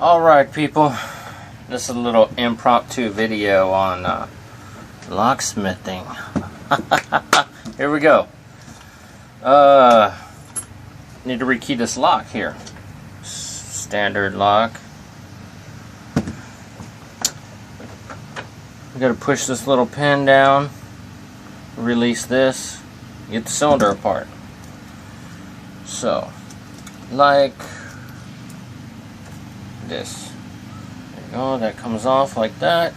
Alright people, this is a little impromptu video on locksmithing. Here we go. Need to rekey this lock here. Standard lock. We gotta push this little pin down, release this, get the cylinder apart. So, like this. There you go, that comes off like that.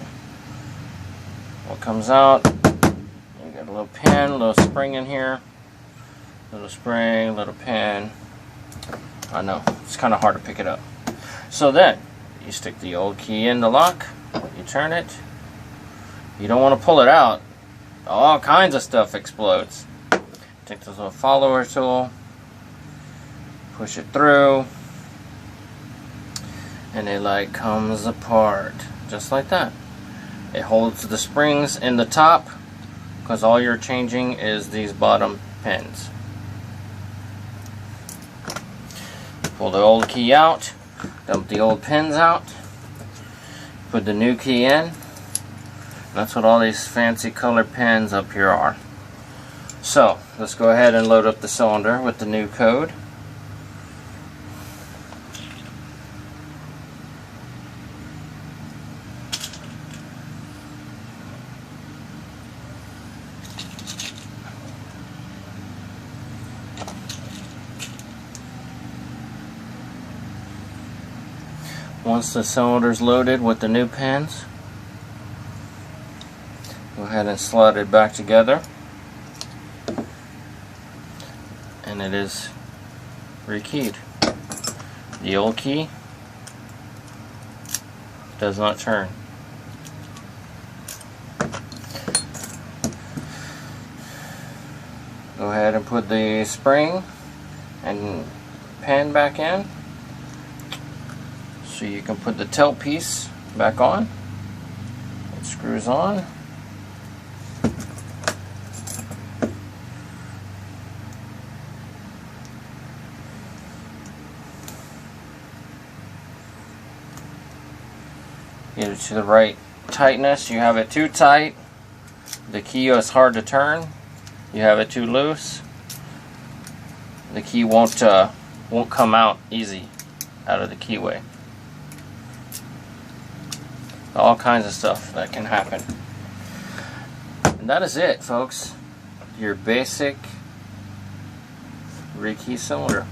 What comes out, you got a little pin, a little spring in here. Little spring, little pin. I know, it's kind of hard to pick it up. So then, you stick the old key in the lock, you turn it. You don't want to pull it out. All kinds of stuff explodes. Take this little follower tool, push it through, and it like comes apart just like that. It holds the springs in the top because all you're changing is these bottom pins. Pull the old key out, dump the old pins out, put the new key in. That's what all these fancy color pins up here are. So let's go ahead and load up the cylinder with the new code. Once the cylinder is loaded with the new pins, go ahead and slide it back together, and it is rekeyed. The old key does not turn. Go ahead and put the spring and pin back in so you can put the tail piece back on. It screws on. Get it to the right tightness. You have it too tight, the key is hard to turn. You have it too loose, the key won't come out easy out of the keyway. All kinds of stuff that can happen. And that is it, folks. Your basic rekey cylinder.